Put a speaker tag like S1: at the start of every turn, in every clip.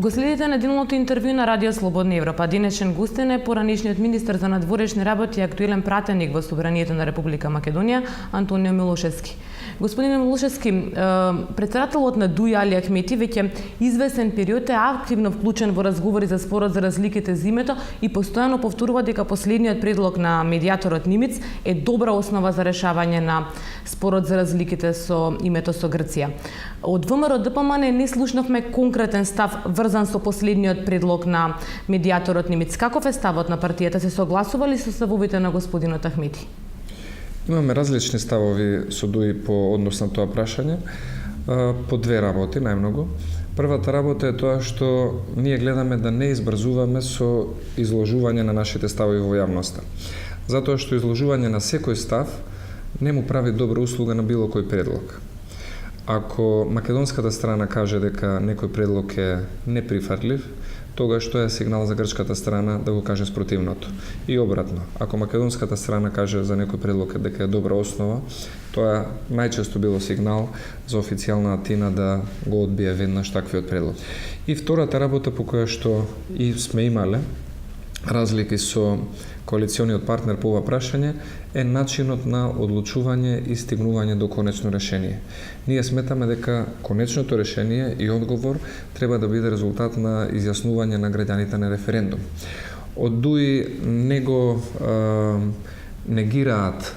S1: Го следите неделното интервју на Радио Слободна Европа. Денешен гостин е поранешниот министер за надворешни работи и актуелен пратеник во собранието на Република Македонија, Антонио Милошевски. Господине Милошевски, председателот на ДУИ Али Ахмети веќе извесен период е активно вклучен во разговори за спорот за разликите за името и постојано повторува дека последниот предлог на медијаторот Нимиц е добра основа за решавање на спорот за разликите со името со Грција. Од ВМРО ДПМН не слушнавме конкретен став врзан со последниот предлог на медијаторот Нимиц. Каков е ставот на партијата? Се согласували со ставовите на господинот Ахмети?
S2: Имаме различни ставови со ДУИ по однос на тоа прашање, по две работи најмногу. Првата работа е тоа што ние гледаме да не избрзуваме со изложување на нашите ставови во јавноста. Затоа што изложување на секој став не му прави добра услуга на било кој предлог. Ако македонската страна каже дека некој предлог е неприфатлив, тогаш тоа е сигнал за грчката страна да го каже спротивното. И обратно, ако македонската страна каже за некој предлог дека е добра основа, тоа најчесто било сигнал за официјална Атина да го одбие веднаш таквиот предлог. И втората работа по која што и сме имале разлики со коалициониот партнер по ова прашање е начинот на одлучување и стигнување до конечно решение. Ние сметаме дека конечното решение и одговор треба да биде резултат на изјаснување на граѓаните на референдум. Од ДУИ не го негираат,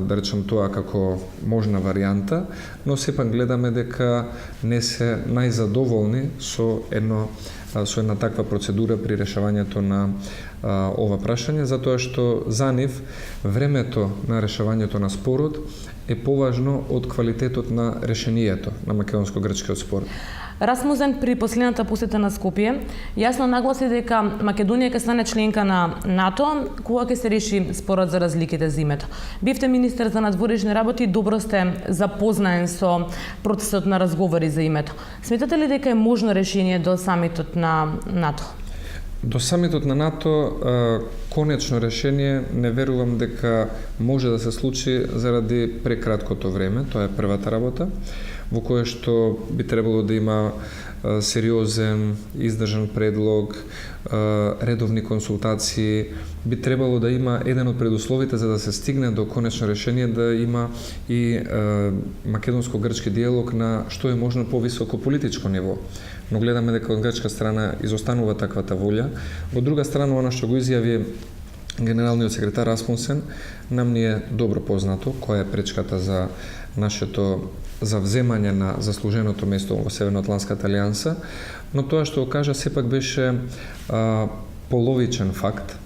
S2: да речем тоа, како можна варијанта, но сепак гледаме дека не се најзадоволни со една таква процедура при решавањето на ова прашање, затоа што за нив времето на решавањето на спорот е поважно од квалитетот на решението на македонско-грчкиот спор.
S1: Расмузен при последната посета на Скопје јасно нагласи дека Македонија ќе стане членка на НАТО кога ќе се реши спорот за разликите за името. Бевте министер за надворешни работи и добро сте запознаен со процесот на разговори за името. Сметате ли дека е можно решение до самитот на НАТО?
S2: До самитот на НАТО конечно решение не верувам дека може да се случи заради прекраткото време, тоа е првата работа, во кое што би требало да има сериозен, издржан предлог, редовни консултации, би требало да има еден од предусловите за да се стигне до конечно решение, да има и македонско-грчки диалог на што е можно повисоко политичко ниво. Но гледаме дека од грчка страна изостанува таквата волја. Од друга страна, она што го изјави генералниот секретар Расмусен, нам ни е добро познато која е пречката за нашето завземање на заслуженото место во Северноатлантската алијанса, но тоа што го кажа сепак беше половичен факт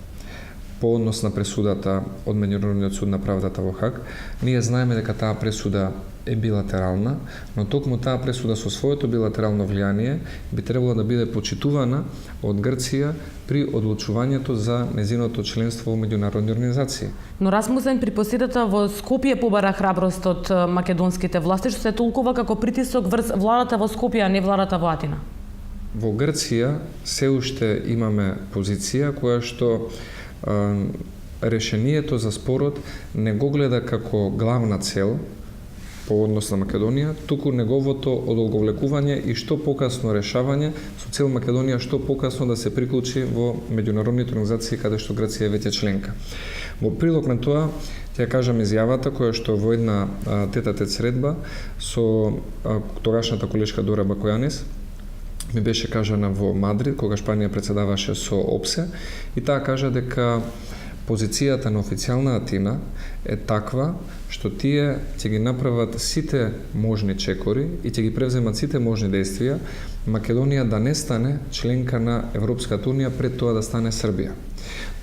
S2: по однос на пресудата од Меѓународниот суд на правдата во Хаг. Ние знаеме дека таа пресуда е билатерална, но токму таа пресуда со своето билатерално влијание би требало да биде почитувана од Грција при одлучувањето за незиното членство во меѓународни организации.
S1: Но Расмусен при посетата во Скопје побара храброст од македонските власти, што се толкува како притисок врз владата во Скопје, а не владата во Атина.
S2: Во Грција се уште имаме позиција која што решението за спорот не го гледа како главна цел по однос на Македонија, туку неговото одолговлекување и што покасно решавање со цел Македонија што покасно да се приклучи во меѓународните организации каде што Грција е веќе членка. Во прилог на тоа, ќе кажам изјавата која што во една тет-а-тет средба со тогашната колешка Дора Бакојанис ми беше кажана во Мадрид, кога Шпанија председаваше со ОПСЕ, и таа кажа дека позицијата на официјална Атина е таква што тие ќе ги направат сите можни чекори и ќе ги превземат сите можни действија Македонија да не стане членка на Европската унија пред тоа да стане Србија.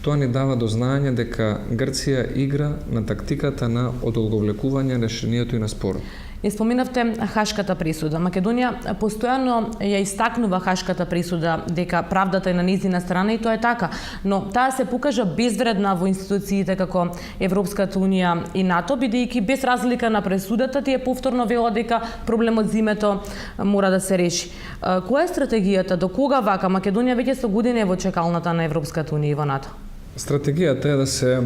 S2: Тоа ни дава до знаење дека Грција игра на тактиката на одолговлекување решението и на спорот.
S1: Ја споменавте Хашката присуда. Македонија постојано ја истакнува Хашката присуда дека правдата е на низина страна и тоа е така, но таа се покажа безвредна во институциите како Европската унија и НАТО, бидејќи без разлика на пресудата тие повторно велат дека проблемот за името мора да се реши. Која е стратегијата? До кога вака? Македонија веќе со години е во чекалната на Европската унија и во НАТО.
S2: Стратегијата е да се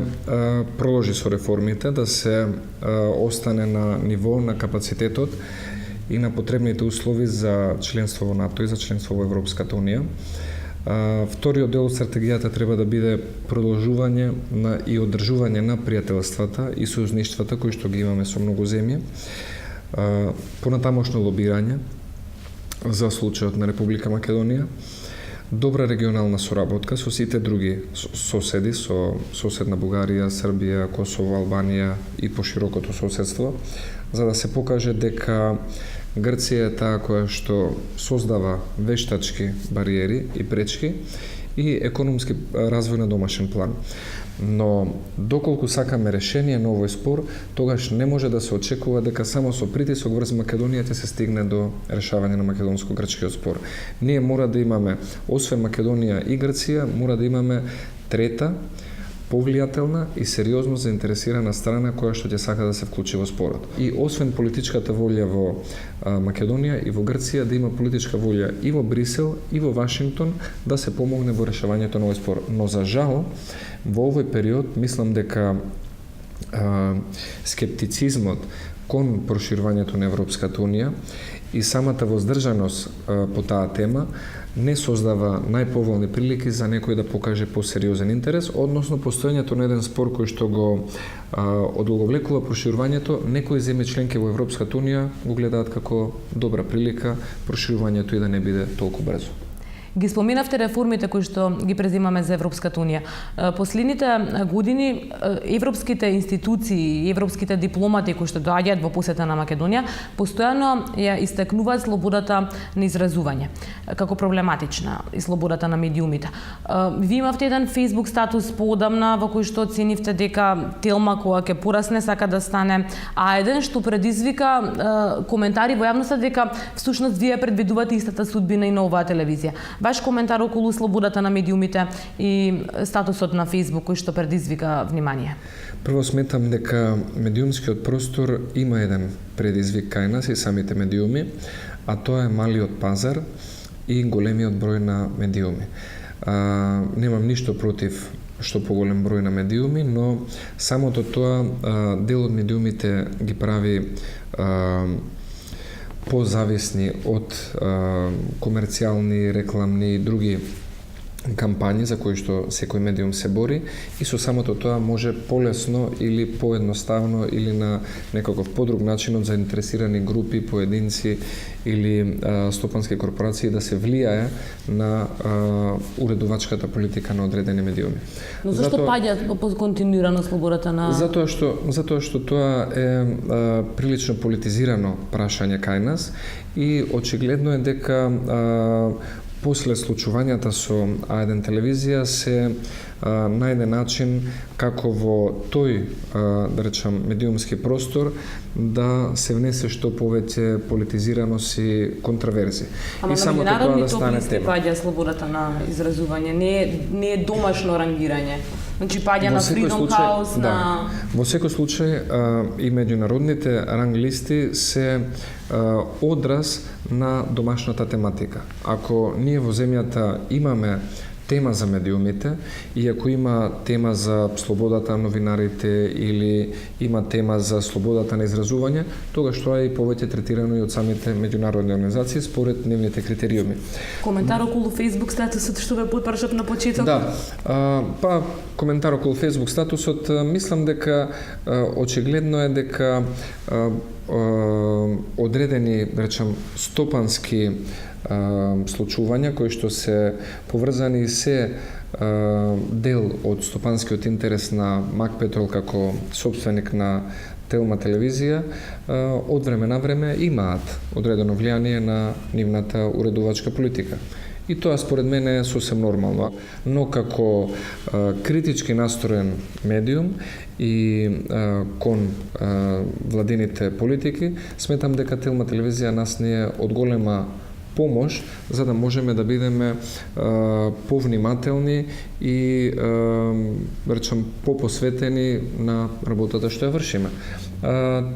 S2: продолжи со реформите, да се остане на ниво на капацитетот и на потребните услови за членство во НАТО и за членство во Европската унија. Вториот дел од стратегијата треба да биде продолжување и одржување на пријателствата и сојузништвата кои што ги имаме со многу земји, понатамошно лобирање за случајот на Република Македонија, добра регионална соработка со сите други соседи, со соседна Бугарија, Србија, Косово, Албанија и поширокото соседство, за да се покаже дека Грција е таа која што создава вештачки бариери и пречки и економски развој на домашен план. Но доколку сакаме решение на овој спор, тогаш не може да се очекува дека само со притисок врз Македонија ќе се стигне до решавање на македонско-грчкиот спор. Ние мора да имаме, освен Македонија и Грција, мора да имаме трета, повлијателна и сериозно заинтересирана страна која што ќе сака да се вклучи во спорот. И освен политичката волја во Македонија и во Грција, да има политичка волја и во Брисел и во Вашингтон да се помогне во решавањето на овој спор. Но за жал, во овој период мислам дека скептицизмот кон проширувањето на Европската унија и самата воздржаност по таа тема не создава најповолни прилики за некој да покаже посериозен интерес, односно постоењето на еден спор кој што го одолговлекува проширувањето, некои земји членки во Европската унија го гледаат како добра прилика проширувањето и да не биде толку брзо.
S1: Ги споминавте реформите кои што ги преземаме за Европската унија. Последните години европските институции и европските дипломати кои што доаѓаат во посета на Македонија постојано ја истакнуваат слободата на изразување како проблематична и слободата на медиумите. Ви имавте еден Facebook статус поодамна во кој што оценивте дека Телма која ќе порасне сака да стане А1, што предизвика коментари во јавноста дека всушност вие предвидувате истата судбина и на оваа телевизија. Ваш коментар околу слободата на медиумите и статусот на Facebook кој што предизвика внимание?
S2: Прво сметам дека медиумскиот простор има еден предизвик кај нас и самите медиуми, а тоа е малиот пазар и големиот број на медиуми. Немам ништо против што поголем број на медиуми, но самото тоа дел од медиумите ги прави позависни од комерцијални, рекламни и други кампањи за кои што секој медиум се бори, и со самото тоа може полесно или поедноставно или на некаков подруг начин од заинтересирани групи, поединци или стопански корпорации да се влијае на уредувачката политика на одредени медиуми.
S1: Но зашто паѓа континуирано слободата на...
S2: Затоа што тоа е прилично политизирано прашање кај нас и очигледно е дека после случувањата со А1 телевизија се најде начин како во тој, да речам, медиумски простор да се внесе што повеќе политизираност и контраверзија.
S1: Ама на меѓународни топлисти паѓа слободата на изразување, не е домашно рангирање. Значи паѓа на Freedom House, на...
S2: Во секој случај и меѓународните ранглисти се одраз на домашната тематика. Ако ние во земјата имаме тема за медиумите и ако има тема за слободата на новинарите или има тема за слободата на изразување, тогаш тоа е и повеќе третирано и од самите меѓународни организации според нивните критериуми.
S1: Коментар околу Facebook статусот што ве потпрашав на почеток?
S2: Да, коментар околу Facebook статусот, мислам дека очигледно е дека одредени, да речам, стопански случувања кои што се поврзани се дел од стопанскиот интерес на Макпетрол како собственик на Телма телевизија, од време на време имаат одредено влијание на нивната уредувачка политика. И тоа според мене е сосем нормално. Но како критички настроен медиум и кон владините политики, сметам дека Телма телевизија нас не е од голема помош за да можеме да бидеме повнимателни и речем попосветени на работата што ја вршиме.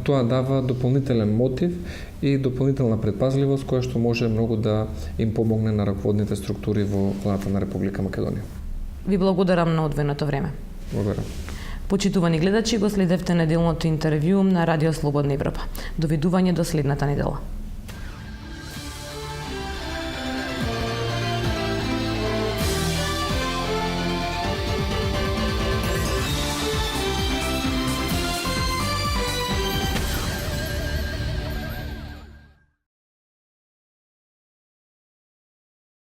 S2: Тоа дава дополнителен мотив и дополнителна предпазливост која што може многу да им помогне на раководните структури во владата на Република Македонија.
S1: Ви благодарам на одвоеното време.
S2: Благодарам.
S1: Почитувани гледачи, го следевте неделното интервју на Радио Слободна Европа. Довидување до следната недела.